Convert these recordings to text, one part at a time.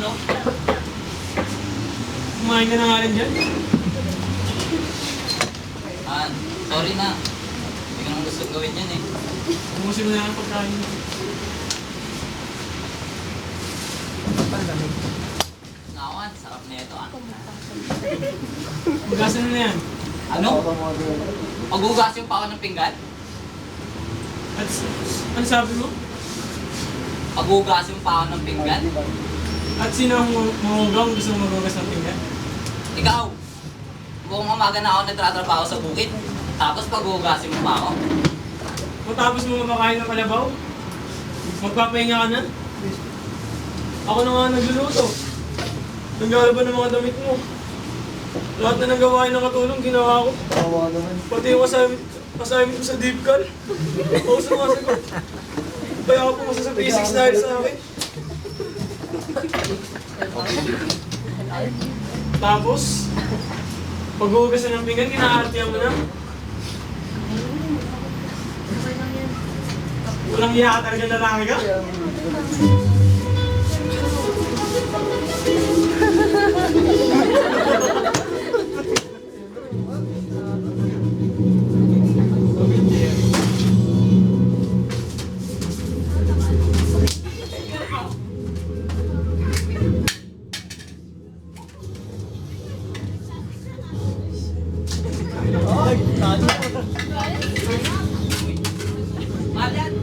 ano? Kumain ka na nga rin dyan. Sorry na. Hindi ko naman gusto gawin yan eh. Umusin mo na ang pagkain mo. Nawan, sarap na ito ah. Hugasan mo na yan. Ano? Paghugas yung pako ng pinggan? At ano sabi mo? Paghugas yung pako ng pinggan? At sino ang mahugang gusto mong maghugas ng pinggan? Ikaw! Buong umaga na ako nagtatrabaho sa bukid. Tapos paghugasin mo pa ako. Matapos mo makain ng kalabaw, magpapahinga ka na. Ako na nga nagluluto. Naglalaban ng mga damit mo. Lahat na ng gawain ng katulong ginawa ko. Pati yung assignment ko sa deep call. Ako sumasagot. Kaya ako pumasa sa physics dahil sa akin. Tapos, paghugas na ng pinggan, kinaartihan mo na. Walang iya ka talaga lalaki ka? Malan!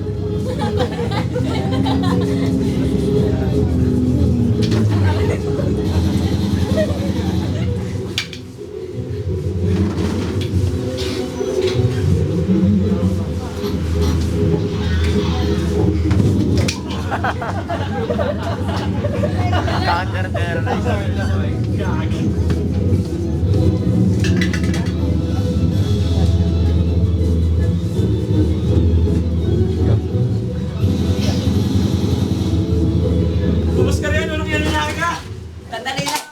Lubos ka rin, walang yan lalaki ka! Sandali lang!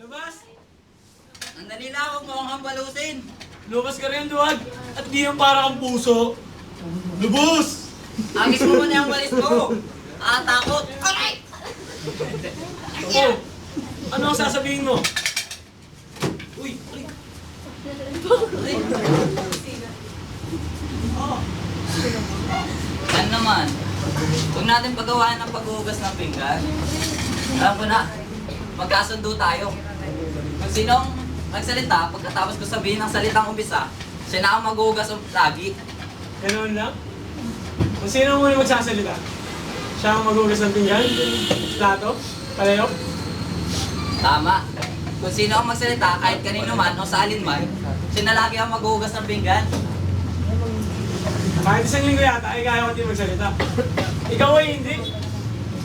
Lubas! Sandali lang, huwag mo akong hambalusin! Lubas ka rin, duwag! At di yung para kang puso! Lubos! Agis mo muna yung walis ko! Takot! Aray! Oh, ano ang sasabihin mo? Uy! Uy! Aray! Yan naman. Huwag natin pagawain ng paghuhugas ng pinggan. Alam ko na, magkasundo tayo. Kung sinong magsalita, pagkatapos ko sabihin ng salitang umpisa, siya na ang maghuhugas lagi. Ganoon lang? Kung sino ang muna magsasalita? Siya ang maghugas ng pinggan? Plato? Palayok? Tama. Kung sino ang magsalita, kahit kanino man o sa alin man, siya na lagi ang maghuhugas ng pinggan. Kahit isang linggo yata, ay kaya ko din magsalita. Ikaw ay hindi.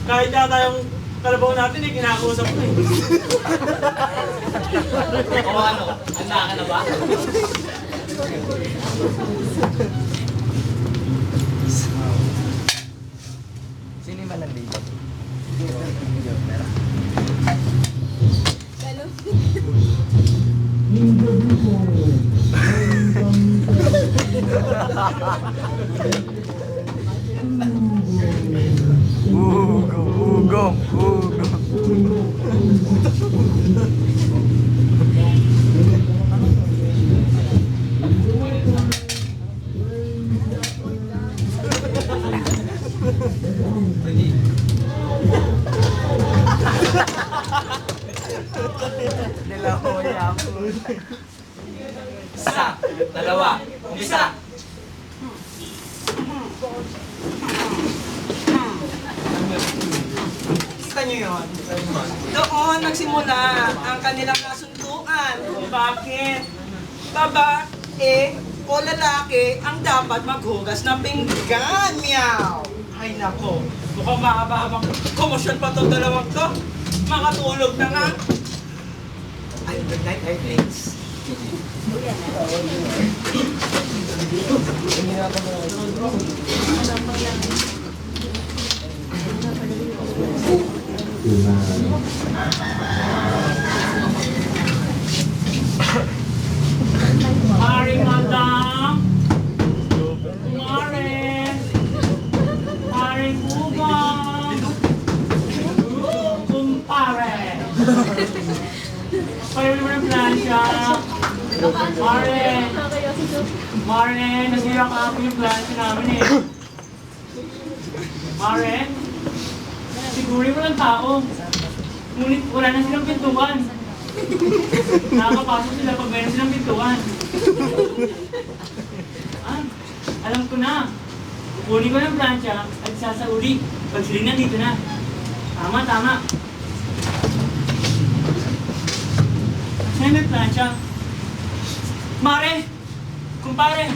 Kahit yata yung kalabaw natin, eh, kinakausap ko eh. O ano, handa ka na ba? Sino yung malandi? Ugong. Isa, dalawa, umpisa. Kita niyo yun? Doon nagsimula ang kanilang kasunduan. Bakit? Babae o lalaki ang dapat maghugas ng pinggan. Meow! Ay nako, mukhang mahaba-habang komosyon pa itong dalawang to. Makatulog na nga. Ay, good night, ay thanks. Maring madam! Maring! Maring bubang! Pareho naman ang plancha. Mare! Mare, nasira ka ako yung plancha namin eh. Mare, sigurin mo ng tao. Ngunit wala na silang pintuan. Nakakapasok sila pag meron silang pintuan. Ah, alam ko na. Kukunin ko ng plancha at sasauli. Pag sila nandito na. Tama, tama. Saan may plancha? Mare! Kumpare!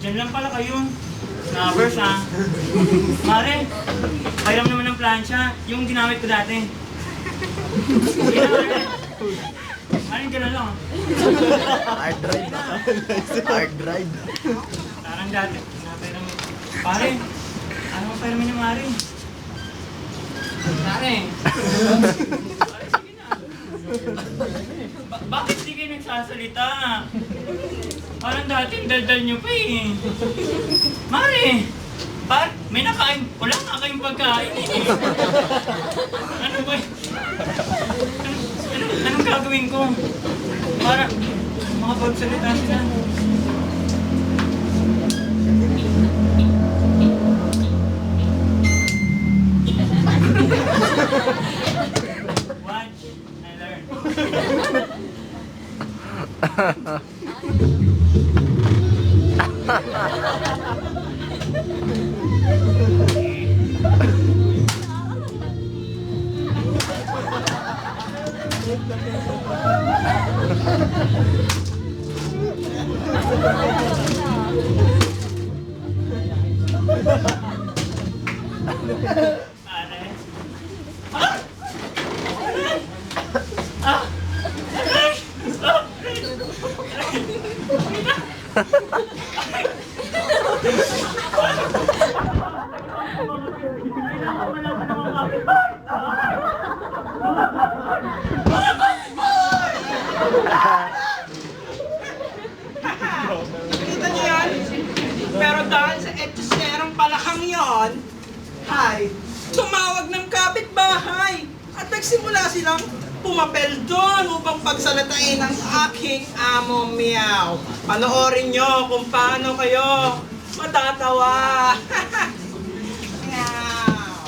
Diyan lang pala kayo. Snappers ha. Mare! Kairam naman ng plancha. Yung ginamit ko dati. Sige na, Mare. Mare, ka na lang. Hard drive. Hard drive. Parang dati. Napairam. Pare! Ano ang pairamin ni Mare? Mare! Mare, sige na. Bakit di kayo nagsasalita? Parang dati daldal nyo pa eh. Mare! May nakain. Wala nga kayong pagkain eh. Ano ba? Anong gagawin ko? Para makapagsalita sila. Watch and learn. Pare. Kita niyo yan? Pero dahil sa etcheserong palakang yon, ay, tumawag ng kapitbahay at nagsimula silang pumapel doon upang pagsalatain ng aking amo Meow. Panoorin nyo kung paano kayo matatawa. Meow.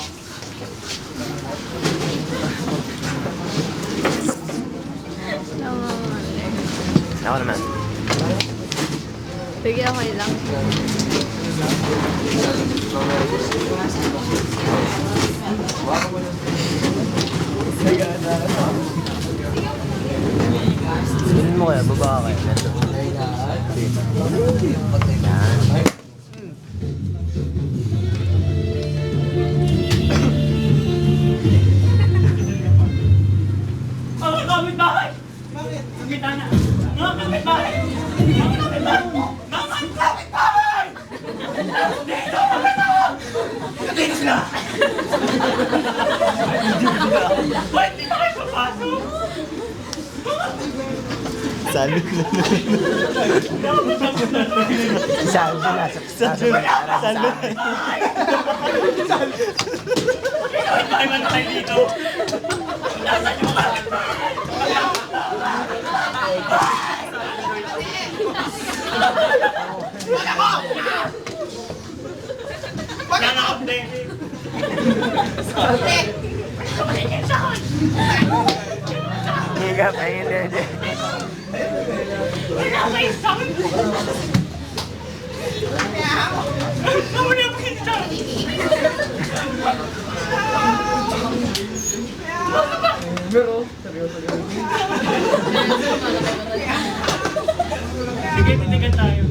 Ako naman. Sige, okay lang. Sinin mo kaya, baba ka kaya. Yan. Mga kapitbahay! Bakit? Ang gitana! Mga kapitbahay! Mga kapitbahay! Mga kapitbahay! Dito! Dito sila! Wait, di ba kayo papasok? Sabi ko na. Sabi ko na. Sabi ko na. Kapitbahay man tayo dito! Nasaan yung mga Nana-update! Hindi ka pa hindi. Wala kayo sa akin! Wala mo kita! Sige, titigan tayo.